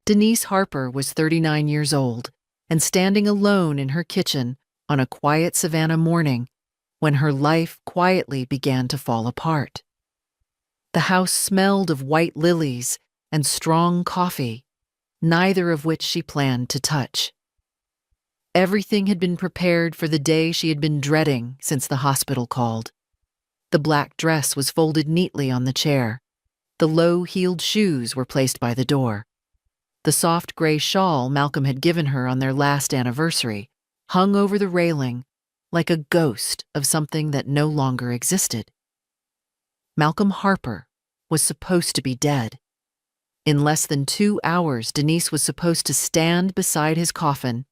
Denise Harper was 39 years old and standing alone in her kitchen on a quiet Savannah morning when her life quietly began to fall apart. The house smelled of white lilies and strong coffee, neither of which she planned to touch. Everything had been prepared for the day she had been dreading since the hospital called. The black dress was folded neatly on the chair. The low-heeled shoes were placed by the door. The soft gray shawl Malcolm had given her on their last anniversary hung over the railing like a ghost of something that no longer existed. Malcolm Harper was supposed to be dead. In less than 2 hours, Denise was supposed to stand beside his coffin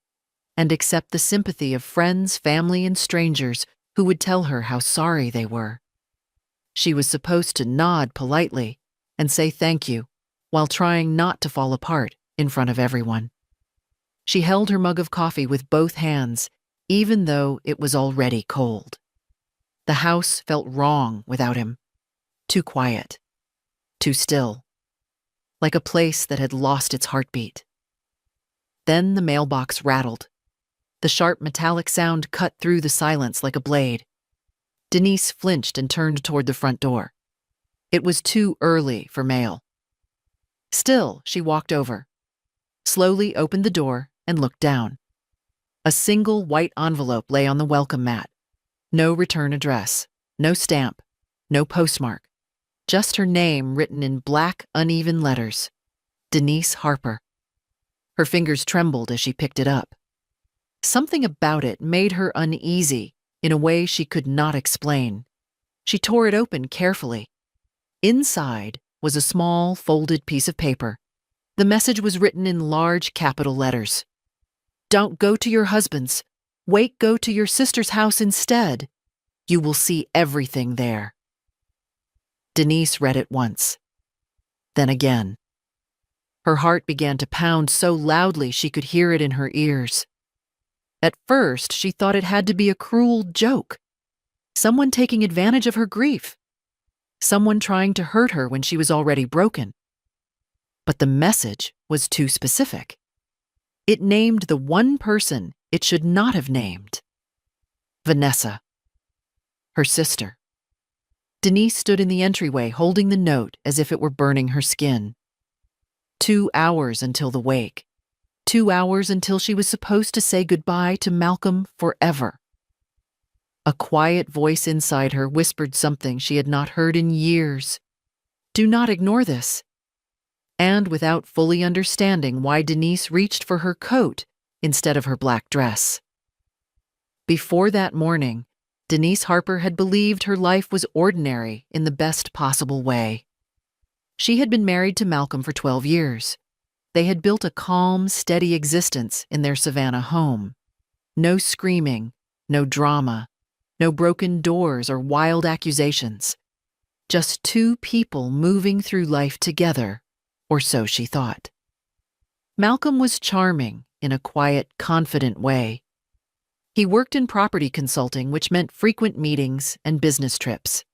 and accept the sympathy of friends, family, and strangers who would tell her how sorry they were. She was supposed to nod politely and say thank you while trying not to fall apart in front of everyone. She held her mug of coffee with both hands, even though it was already cold. The house felt wrong without him. Too quiet. Too still. Like a place that had lost its heartbeat. Then the mailbox rattled. The sharp metallic sound cut through the silence like a blade. Denise flinched and turned toward the front door. It was too early for mail. Still, she walked over, slowly opened the door, and looked down. A single white envelope lay on the welcome mat. No return address, no stamp, no postmark. Just her name written in black, uneven letters. Denise Harper. Her fingers trembled as she picked it up. Something about it made her uneasy in a way she could not explain. She tore it open carefully. Inside was a small, folded piece of paper. The message was written in large capital letters. "Don't go to your husband's. Wait, go to your sister's house instead. You will see everything there." Denise read it once. Then again. Her heart began to pound so loudly she could hear it in her ears. At first, she thought it had to be a cruel joke. Someone taking advantage of her grief. Someone trying to hurt her when she was already broken. But the message was too specific. It named the one person it should not have named. Vanessa. Her sister. Denise stood in the entryway holding the note as if it were burning her skin. 2 hours until the wake. 2 hours until she was supposed to say goodbye to Malcolm forever. A quiet voice inside her whispered something she had not heard in years. Do not ignore this. And without fully understanding why, Denise reached for her coat instead of her black dress. Before that morning, Denise Harper had believed her life was ordinary in the best possible way. She had been married to Malcolm for 12 years. They had built a calm, steady existence in their Savannah home. No screaming, no drama, no broken doors or wild accusations. Just two people moving through life together, or so she thought. Malcolm was charming in a quiet, confident way. He worked in property consulting, which meant frequent meetings and business trips.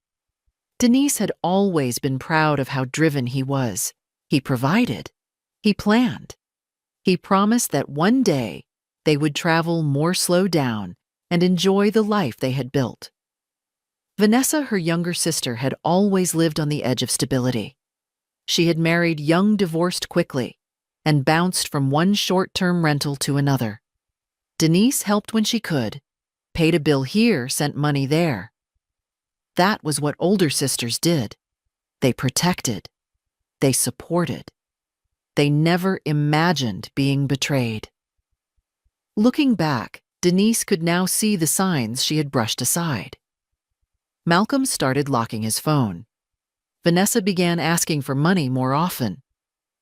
Denise had always been proud of how driven he was. He provided. He planned. He promised that one day they would travel more slow down and enjoy the life they had built. Vanessa, her younger sister, had always lived on the edge of stability. She had married young, divorced quickly, and bounced from one short-term rental to another. Denise helped when she could, paid a bill here, sent money there. That was what older sisters did. They protected. They supported. They never imagined being betrayed. Looking back, Denise could now see the signs she had brushed aside. Malcolm started locking his phone. Vanessa began asking for money more often.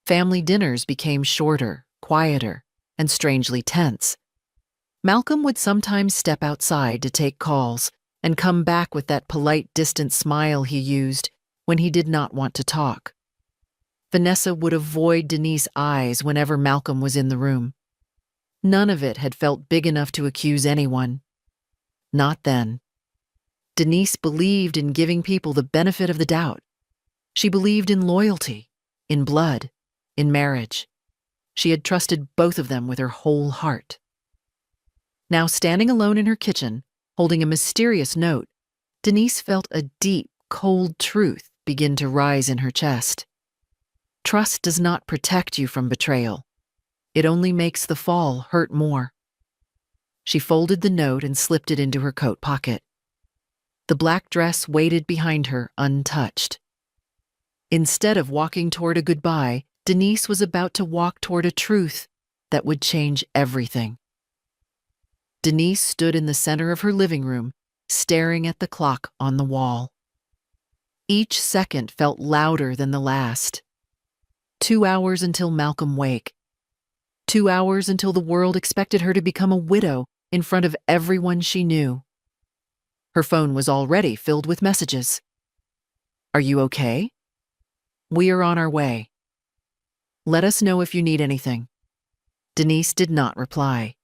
Family dinners became shorter, quieter, and strangely tense. Malcolm would sometimes step outside to take calls and come back with that polite, distant smile he used when he did not want to talk. Vanessa would avoid Denise's eyes whenever Malcolm was in the room. None of it had felt big enough to accuse anyone. Not then. Denise believed in giving people the benefit of the doubt. She believed in loyalty, in blood, in marriage. She had trusted both of them with her whole heart. Now, standing alone in her kitchen, holding a mysterious note, Denise felt a deep, cold truth begin to rise in her chest. Trust does not protect you from betrayal. It only makes the fall hurt more. She folded the note and slipped it into her coat pocket. The black dress waited behind her untouched. Instead of walking toward a goodbye, Denise was about to walk toward a truth that would change everything. Denise stood in the center of her living room, staring at the clock on the wall. Each second felt louder than the last. 2 hours until Malcolm wake. 2 hours until the world expected her to become a widow in front of everyone she knew. Her phone was already filled with messages. "Are you okay? We are on our way. Let us know if you need anything." Denise did not reply.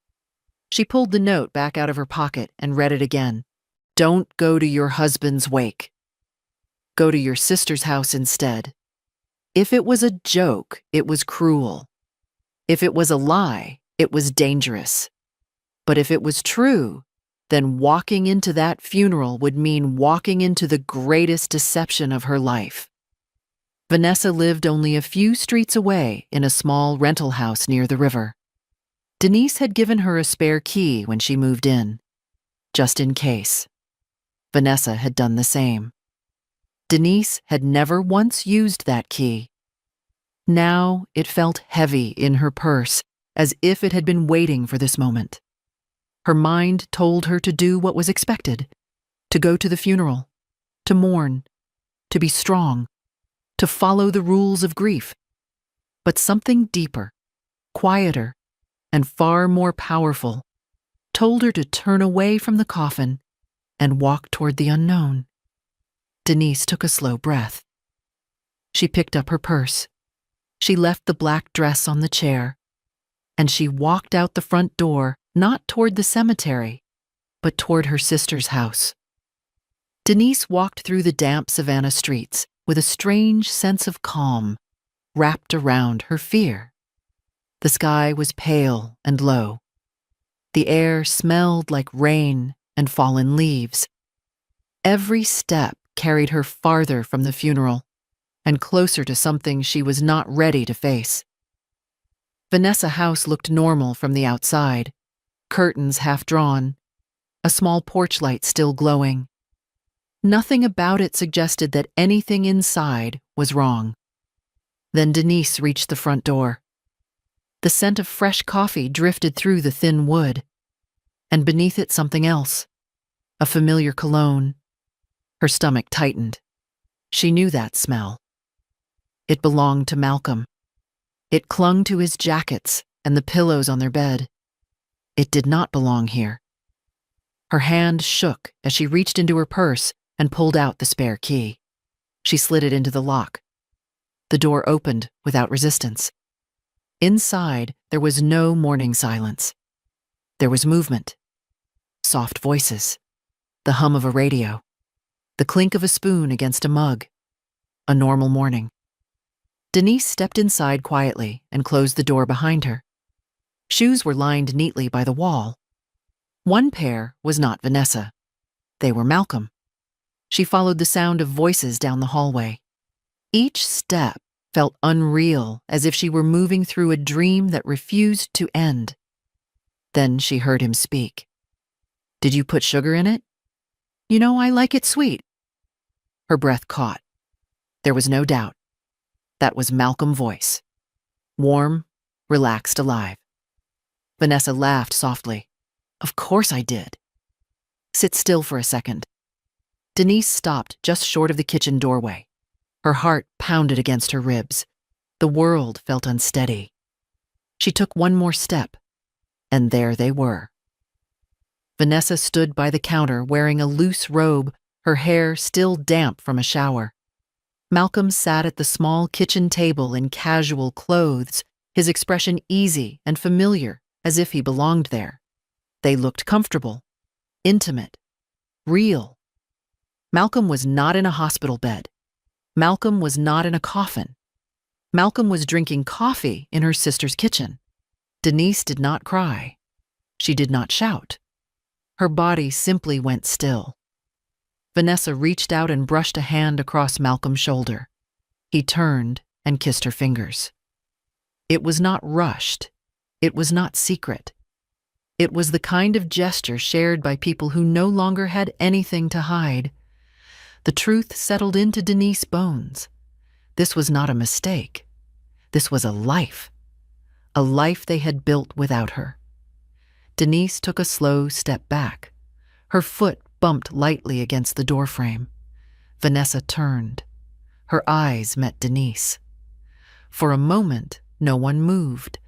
She pulled the note back out of her pocket and read it again. "Don't go to your husband's wake. Go to your sister's house instead. If it was a joke, it was cruel. If it was a lie, it was dangerous. But if it was true, then walking into that funeral would mean walking into the greatest deception of her life." Vanessa lived only a few streets away in a small rental house near the river. Denise had given her a spare key when she moved in, just in case. Vanessa had done the same. Denise had never once used that key. Now it felt heavy in her purse, as if it had been waiting for this moment. Her mind told her to do what was expected, to go to the funeral, to mourn, to be strong, to follow the rules of grief. But something deeper, quieter, and far more powerful told her to turn away from the coffin and walk toward the unknown. Denise took a slow breath. She picked up her purse. She left the black dress on the chair, and she walked out the front door, not toward the cemetery, but toward her sister's house. Denise walked through the damp Savannah streets with a strange sense of calm wrapped around her fear. The sky was pale and low. The air smelled like rain and fallen leaves. Every step carried her farther from the funeral and closer to something she was not ready to face. Vanessa House looked normal from the outside, curtains half drawn, a small porch light still glowing. Nothing about it suggested that anything inside was wrong. Then Denise reached the front door. The scent of fresh coffee drifted through the thin wood, and beneath it something else, a familiar cologne. Her stomach tightened. She knew that smell. It belonged to Malcolm. It clung to his jackets and the pillows on their bed. It did not belong here. Her hand shook as she reached into her purse and pulled out the spare key. She slid it into the lock. The door opened without resistance. Inside, there was no mourning silence. There was movement, soft voices, the hum of a radio, the clink of a spoon against a mug. A normal morning. Denise stepped inside quietly and closed the door behind her. Shoes were lined neatly by the wall. One pair was not Vanessa. They were Malcolm. She followed the sound of voices down the hallway. Each step felt unreal, as if she were moving through a dream that refused to end. Then she heard him speak. "Did you put sugar in it? You know, I like it sweet." Her breath caught. There was no doubt. That was Malcolm's voice. Warm, relaxed, alive. Vanessa laughed softly. "Of course I did." "Sit still for a second." Denise stopped just short of the kitchen doorway. Her heart pounded against her ribs. The world felt unsteady. She took one more step, and there they were. Vanessa stood by the counter wearing a loose robe, her hair still damp from a shower. Malcolm sat at the small kitchen table in casual clothes, his expression easy and familiar, as if he belonged there. They looked comfortable, intimate, real. Malcolm was not in a hospital bed. Malcolm was not in a coffin. Malcolm was drinking coffee in her sister's kitchen. Denise did not cry. She did not shout. Her body simply went still. Vanessa reached out and brushed a hand across Malcolm's shoulder. He turned and kissed her fingers. It was not rushed. It was not secret. It was the kind of gesture shared by people who no longer had anything to hide. The truth settled into Denise's bones. This was not a mistake. This was a life they had built without her. Denise took a slow step back. Her foot bumped lightly against the doorframe. Vanessa turned. Her eyes met Denise. For a moment, no one moved.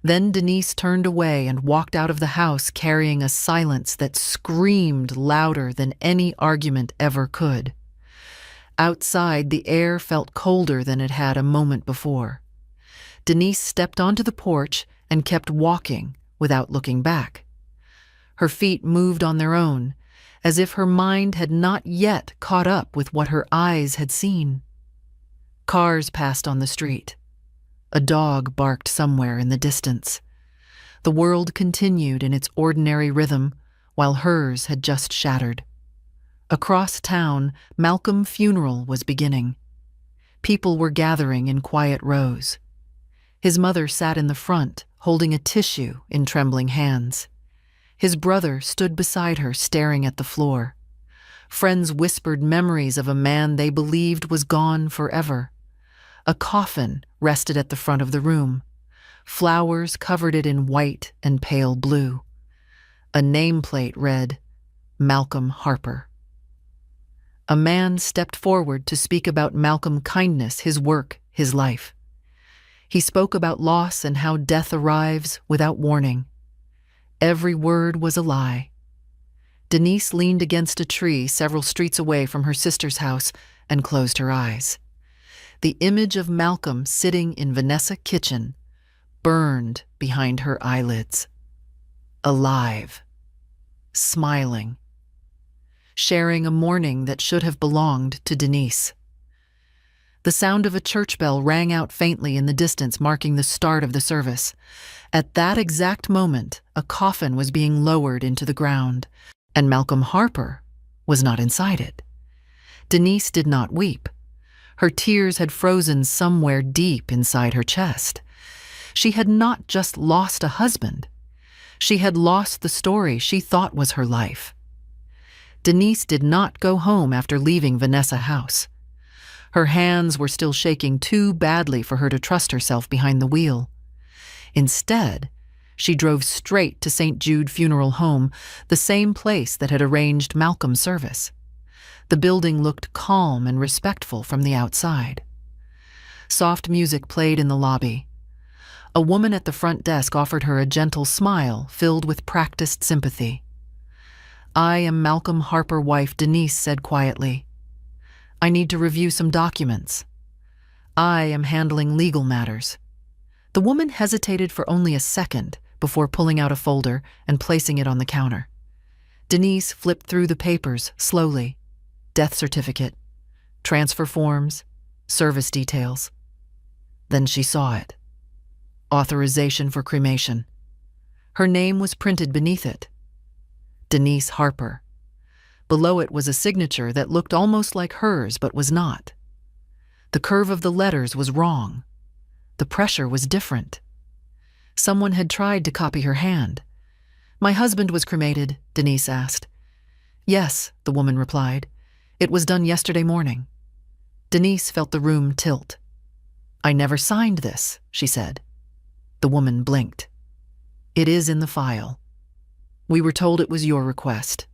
Then Denise turned away and walked out of the house carrying a silence that screamed louder than any argument ever could. Outside, the air felt colder than it had a moment before. Denise stepped onto the porch and kept walking without looking back. Her feet moved on their own, as if her mind had not yet caught up with what her eyes had seen. Cars passed on the street. A dog barked somewhere in the distance. The world continued in its ordinary rhythm, while hers had just shattered. Across town, Malcolm's funeral was beginning. People were gathering in quiet rows. His mother sat in the front, holding a tissue in trembling hands. His brother stood beside her, staring at the floor. Friends whispered memories of a man they believed was gone forever. A coffin rested at the front of the room. Flowers covered it in white and pale blue. A nameplate read, Malcolm Harper. A man stepped forward to speak about Malcolm's kindness, his work, his life. He spoke about loss and how death arrives without warning. Every word was a lie. Denise leaned against a tree several streets away from her sister's house and closed her eyes. The image of Malcolm sitting in Vanessa's kitchen burned behind her eyelids. Alive. Smiling. Sharing a morning that should have belonged to Denise. The sound of a church bell rang out faintly in the distance, marking the start of the service. At that exact moment, a coffin was being lowered into the ground, and Malcolm Harper was not inside it. Denise did not weep. Her tears had frozen somewhere deep inside her chest. She had not just lost a husband. She had lost the story she thought was her life. Denise did not go home after leaving Vanessa's house. Her hands were still shaking too badly for her to trust herself behind the wheel. Instead, she drove straight to St. Jude Funeral Home, the same place that had arranged Malcolm's service. The building looked calm and respectful from the outside. Soft music played in the lobby. A woman at the front desk offered her a gentle smile filled with practiced sympathy. "I am Malcolm Harper's wife," Denise said quietly. "I need to review some documents. I am handling legal matters." The woman hesitated for only a second before pulling out a folder and placing it on the counter. Denise flipped through the papers slowly. Death certificate, transfer forms, service details. Then she saw it. Authorization for cremation. Her name was printed beneath it. Denise Harper. Below it was a signature that looked almost like hers but was not. The curve of the letters was wrong. The pressure was different. Someone had tried to copy her hand. "My husband was cremated," Denise asked. "Yes," the woman replied. "It was done yesterday morning." Denise felt the room tilt. "I never signed this," she said. The woman blinked. "It is in the file. We were told it was your request."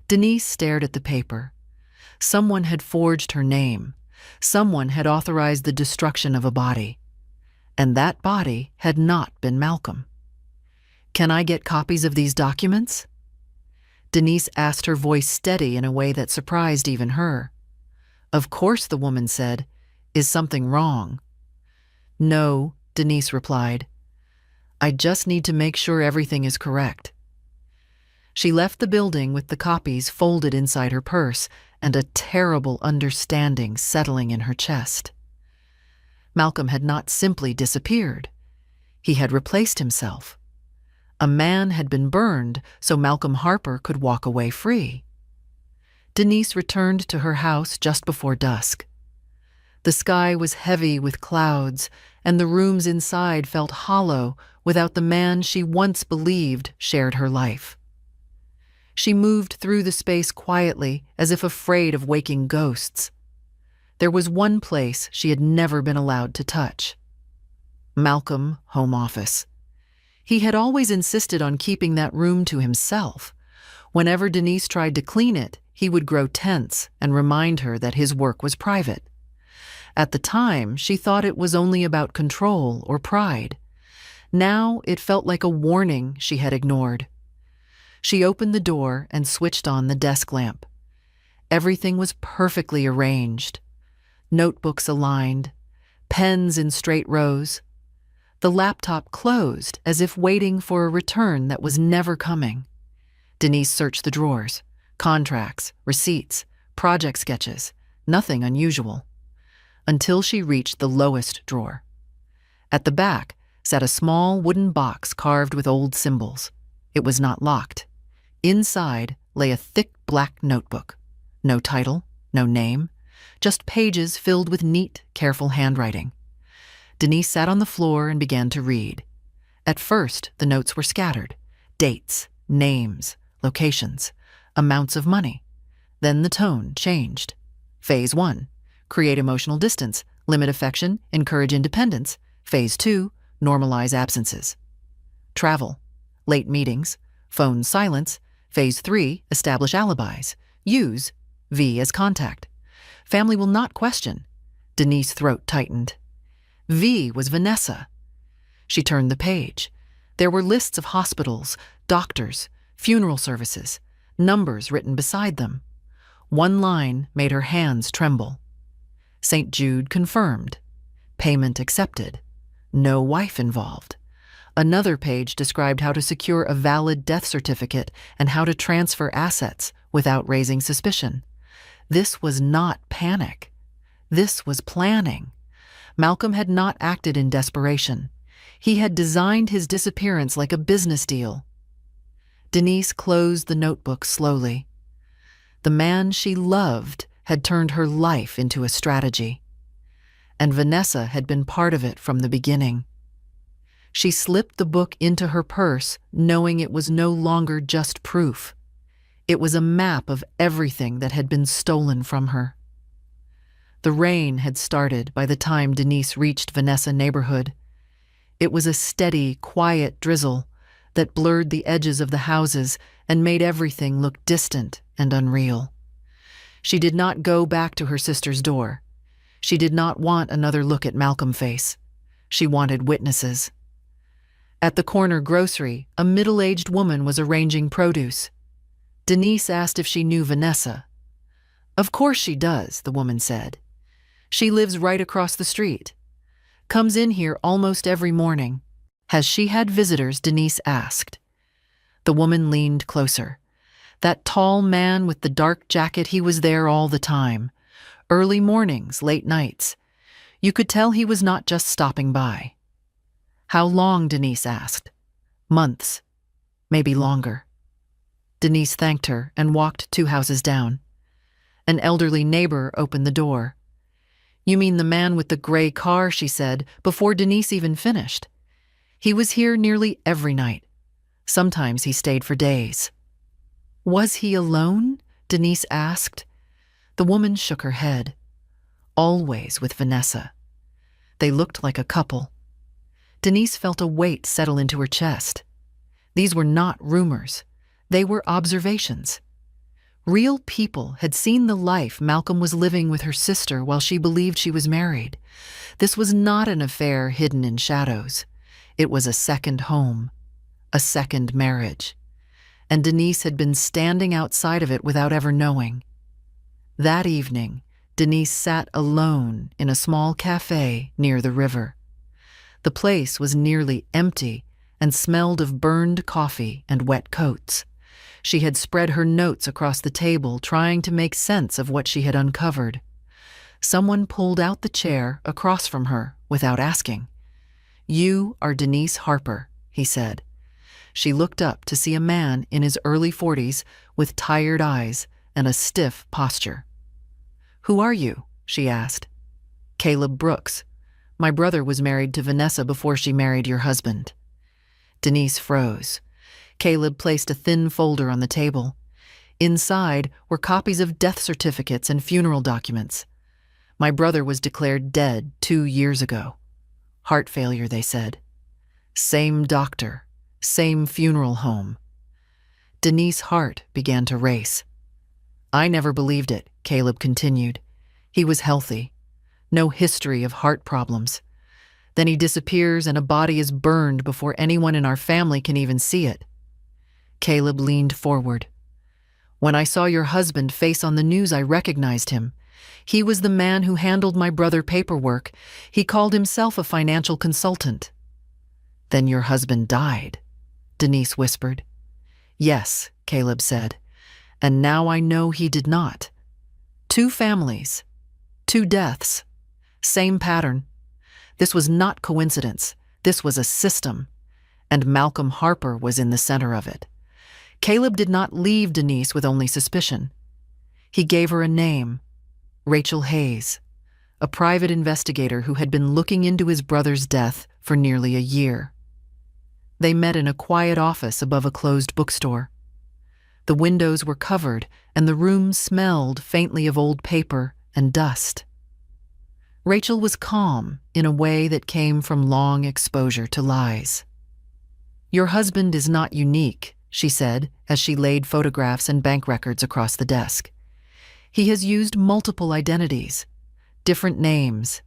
Denise stared at the paper. Someone had forged her name. Someone had authorized the destruction of a body. And that body had not been Malcolm. "Can I get copies of these documents?" Denise asked, her voice steady in a way that surprised even her. "Of course," the woman said. "Is something wrong?" "No," Denise replied. "I just need to make sure everything is correct." She left the building with the copies folded inside her purse and a terrible understanding settling in her chest. Malcolm had not simply disappeared. He had replaced himself. A man had been burned so Malcolm Harper could walk away free. Denise returned to her house just before dusk. The sky was heavy with clouds, and the rooms inside felt hollow without the man she once believed shared her life. She moved through the space quietly, as if afraid of waking ghosts. There was one place she had never been allowed to touch: Malcolm home office. He had always insisted on keeping that room to himself. Whenever Denise tried to clean it, he would grow tense and remind her that his work was private. At the time, she thought it was only about control or pride. Now it felt like a warning she had ignored. She opened the door and switched on the desk lamp. Everything was perfectly arranged. Notebooks aligned, pens in straight rows. The laptop closed as if waiting for a return that was never coming. Denise searched the drawers: contracts, receipts, project sketches, nothing unusual. Until she reached the lowest drawer. At the back sat a small wooden box carved with old symbols. It was not locked. Inside lay a thick black notebook. No title, no name, just pages filled with neat, careful handwriting. Denise sat on the floor and began to read. At first, the notes were scattered: dates, names, locations, amounts of money. Then the tone changed. Phase 1. Create emotional distance, limit affection, encourage independence. Phase 2, normalize absences. Travel, late meetings, phone silence. Phase 3, establish alibis. Use V as contact. Family will not question. Denise's throat tightened. V was Vanessa. She turned the page. There were lists of hospitals, doctors, funeral services, numbers written beside them. One line made her hands tremble. St. Jude confirmed. Payment accepted. No wife involved. Another page described how to secure a valid death certificate and how to transfer assets without raising suspicion. This was not panic. This was planning. Malcolm had not acted in desperation. He had designed his disappearance like a business deal. Denise closed the notebook slowly. The man she loved had turned her life into a strategy, and Vanessa had been part of it from the beginning. She slipped the book into her purse, knowing it was no longer just proof. It was a map of everything that had been stolen from her. The rain had started by the time Denise reached Vanessa neighborhood. It was a steady, quiet drizzle that blurred the edges of the houses and made everything look distant and unreal. She did not go back to her sister's door. She did not want another look at Malcolm's face. She wanted witnesses. At the corner grocery, a middle-aged woman was arranging produce. Denise asked if she knew Vanessa. "Of course she does," the woman said. "She lives right across the street. Comes in here almost every morning." "Has she had visitors?" Denise asked. The woman leaned closer. That tall man with the dark jacket, he was there all the time. Early mornings, late nights. You could tell he was not just stopping by. "How long?" Denise asked. "Months. Maybe longer." Denise thanked her and walked 2 houses down. An elderly neighbor opened the door. "You mean the man with the gray car," she said, before Denise even finished. "He was here nearly every night. Sometimes he stayed for days." "Was he alone?" Denise asked. The woman shook her head. "Always with Vanessa. They looked like a couple." Denise felt a weight settle into her chest. These were not rumors. They were observations. Real people had seen the life Malcolm was living with her sister while she believed she was married. This was not an affair hidden in shadows. It was a second home, a second marriage. And Denise had been standing outside of it without ever knowing. That evening, Denise sat alone in a small cafe near the river. The place was nearly empty and smelled of burned coffee and wet coats. She had spread her notes across the table, trying to make sense of what she had uncovered. Someone pulled out the chair across from her without asking. "You are Denise Harper," he said. She looked up to see a man in his early 40s with tired eyes and a stiff posture. "Who are you?" she asked. "Caleb Brooks. My brother was married to Vanessa before she married your husband." Denise froze. Caleb placed a thin folder on the table. Inside were copies of death certificates and funeral documents. "My brother was declared dead 2 years ago. Heart failure," they said. Same doctor, same funeral home. Denise's heart began to race. "I never believed it," Caleb continued. "He was healthy. No history of heart problems. Then he disappears and a body is burned before anyone in our family can even see it." Caleb leaned forward. "When I saw your husband face on the news, I recognized him. He was the man who handled my brother paperwork. He called himself a financial consultant." "Then your husband died," Denise whispered. "Yes," Caleb said, "and now I know he did not. 2 families, 2 deaths, same pattern. This was not coincidence. This was a system, and Malcolm Harper was in the center of it." Caleb did not leave Denise with only suspicion. He gave her a name, Rachel Hayes, a private investigator who had been looking into his brother's death for nearly a year. They met in a quiet office above a closed bookstore. The windows were covered, and the room smelled faintly of old paper and dust. Rachel was calm in a way that came from long exposure to lies. "Your husband is not unique," she said as she laid photographs and bank records across the desk. "He has used multiple identities, different names,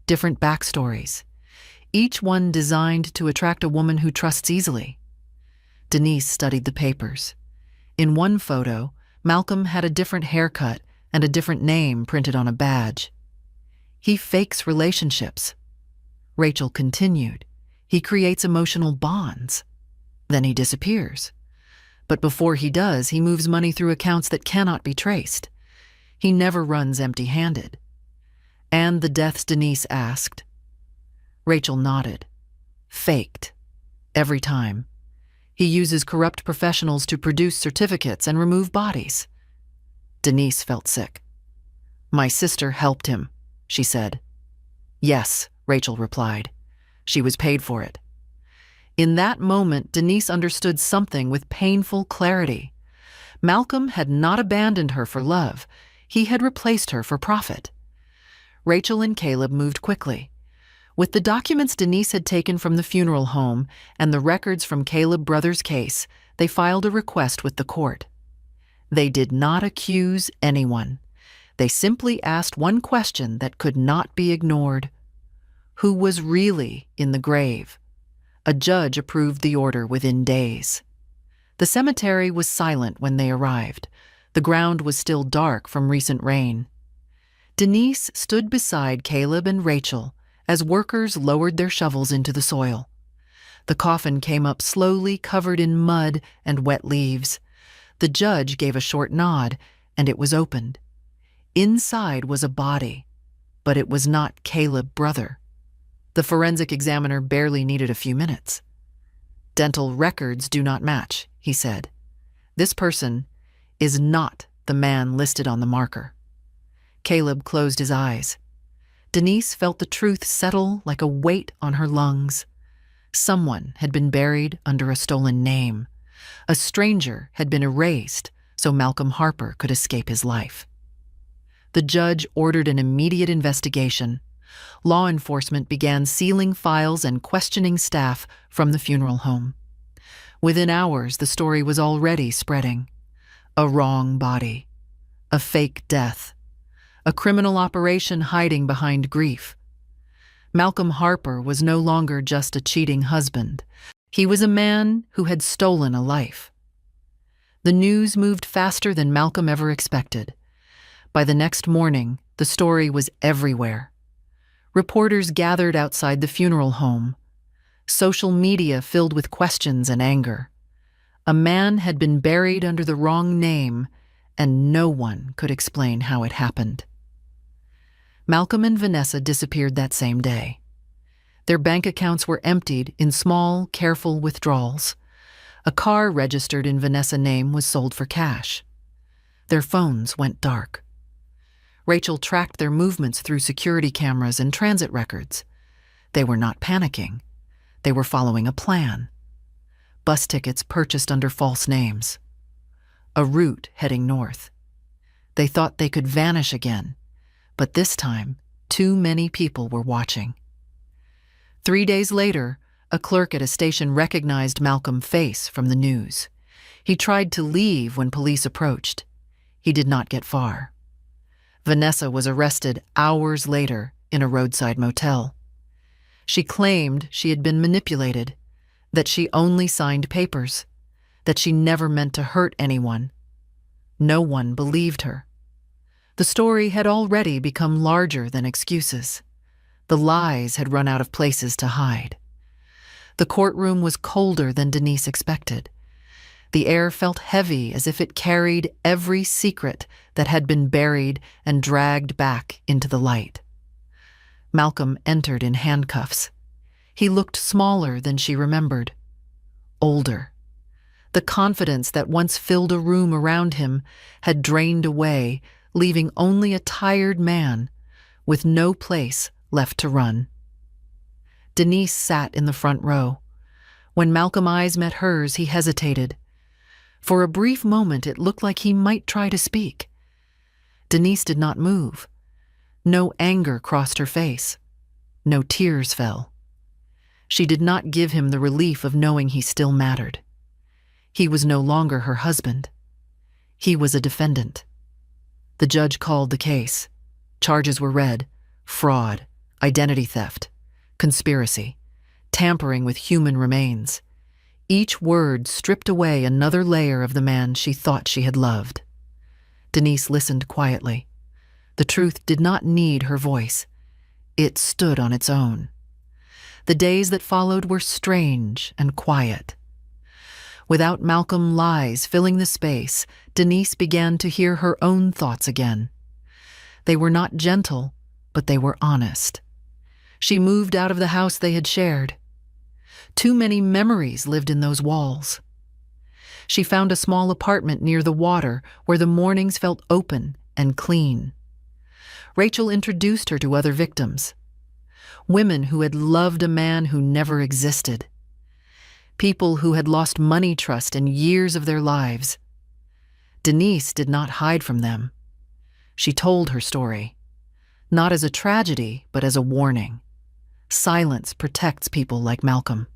different backstories, each one designed to attract a woman who trusts easily." Denise studied the papers. In one photo, Malcolm had a different haircut and a different name printed on a badge. "He fakes relationships." Rachel continued. "He creates emotional bonds. Then he disappears. But before he does, he moves money through accounts that cannot be traced. He never runs empty-handed." "And the deaths?" Denise asked. Rachel nodded. "Faked. Every time. He uses corrupt professionals to produce certificates and remove bodies." Denise felt sick. "My sister helped him," she said. "Yes," Rachel replied. "She was paid for it." In that moment, Denise understood something with painful clarity. Malcolm had not abandoned her for love. He had replaced her for profit. Rachel and Caleb moved quickly. With the documents Denise had taken from the funeral home and the records from Caleb Brothers' case, they filed a request with the court. They did not accuse anyone. They simply asked one question that could not be ignored. Who was really in the grave? A judge approved the order within days. The cemetery was silent when they arrived. The ground was still dark from recent rain. Denise stood beside Caleb and Rachel as workers lowered their shovels into the soil. The coffin came up slowly, covered in mud and wet leaves. The judge gave a short nod, and it was opened. Inside was a body, but it was not Caleb's brother. The forensic examiner barely needed a few minutes. "Dental records do not match," he said. "This person is not the man listed on the marker." Caleb closed his eyes. Denise felt the truth settle like a weight on her lungs. Someone had been buried under a stolen name. A stranger had been erased so Malcolm Harper could escape his life. The judge ordered an immediate investigation. Law enforcement began sealing files and questioning staff from the funeral home. Within hours, the story was already spreading. A wrong body. A fake death. A criminal operation hiding behind grief. Malcolm Harper was no longer just a cheating husband. He was a man who had stolen a life. The news moved faster than Malcolm ever expected. By the next morning, the story was everywhere. Reporters gathered outside the funeral home. Social media filled with questions and anger. A man had been buried under the wrong name, and no one could explain how it happened. Malcolm and Vanessa disappeared that same day. Their bank accounts were emptied in small, careful withdrawals. A car registered in Vanessa's name was sold for cash. Their phones went dark. Rachel tracked their movements through security cameras and transit records. They were not panicking. They were following a plan. Bus tickets purchased under false names. A route heading north. They thought they could vanish again, but this time, too many people were watching. 3 days later, a clerk at a station recognized Malcolm's face from the news. He tried to leave when police approached. He did not get far. Vanessa was arrested hours later in a roadside motel. She claimed she had been manipulated, that she only signed papers, that she never meant to hurt anyone. No one believed her. The story had already become larger than excuses. The lies had run out of places to hide. The courtroom was colder than Denise expected. The air felt heavy, as if it carried every secret that had been buried and dragged back into the light. Malcolm entered in handcuffs. He looked smaller than she remembered. Older. The confidence that once filled a room around him had drained away, leaving only a tired man with no place left to run. Denise sat in the front row. When Malcolm's eyes met hers, he hesitated. For a brief moment, it looked like he might try to speak. Denise did not move. No anger crossed her face. No tears fell. She did not give him the relief of knowing he still mattered. He was no longer her husband. He was a defendant. The judge called the case. Charges were read: fraud, identity theft, conspiracy, tampering with human remains. Each word stripped away another layer of the man she thought she had loved. Denise listened quietly. The truth did not need her voice. It stood on its own. The days that followed were strange and quiet. Without Malcolm's lies filling the space, Denise began to hear her own thoughts again. They were not gentle, but they were honest. She moved out of the house they had shared. Too many memories lived in those walls. She found a small apartment near the water where the mornings felt open and clean. Rachel introduced her to other victims. Women who had loved a man who never existed. People who had lost money trust in years of their lives. Denise did not hide from them. She told her story, not as a tragedy, but as a warning. Silence protects people like Malcolm.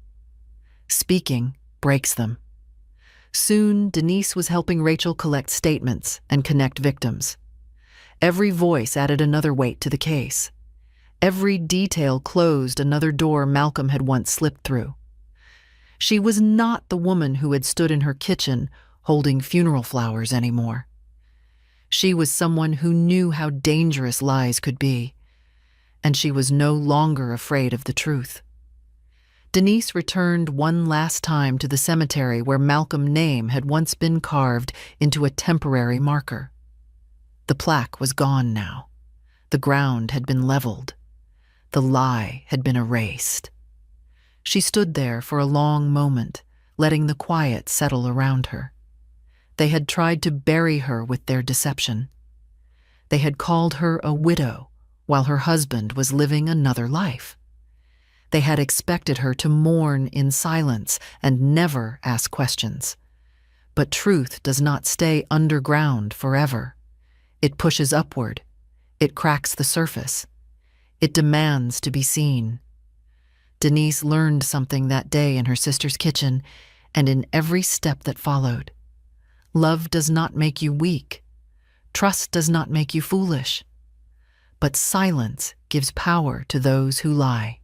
Speaking breaks them. Soon, Denise was helping Rachel collect statements and connect victims. Every voice added another weight to the case. Every detail closed another door Malcolm had once slipped through. She was not the woman who had stood in her kitchen holding funeral flowers anymore. She was someone who knew how dangerous lies could be, and she was no longer afraid of the truth. Denise returned one last time to the cemetery where Malcolm's name had once been carved into a temporary marker. The plaque was gone now. The ground had been leveled. The lie had been erased. She stood there for a long moment, letting the quiet settle around her. They had tried to bury her with their deception. They had called her a widow while her husband was living another life. They had expected her to mourn in silence and never ask questions. But truth does not stay underground forever. It pushes upward. It cracks the surface. It demands to be seen. Denise learned something that day in her sister's kitchen and in every step that followed. Love does not make you weak. Trust does not make you foolish. But silence gives power to those who lie.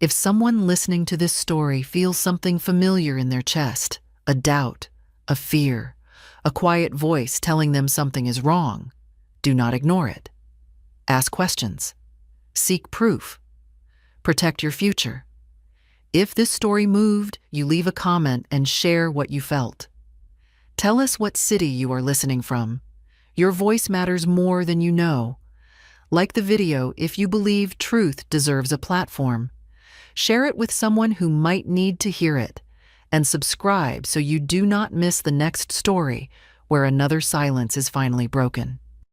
If someone listening to this story feels something familiar in their chest, a doubt, a fear, a quiet voice telling them something is wrong, do not ignore it. Ask questions. Seek proof. Protect your future. If this story moved, you leave a comment and share what you felt. Tell us what city you are listening from. Your voice matters more than you know. Like the video if you believe truth deserves a platform. Share it with someone who might need to hear it. And subscribe so you do not miss the next story where another silence is finally broken.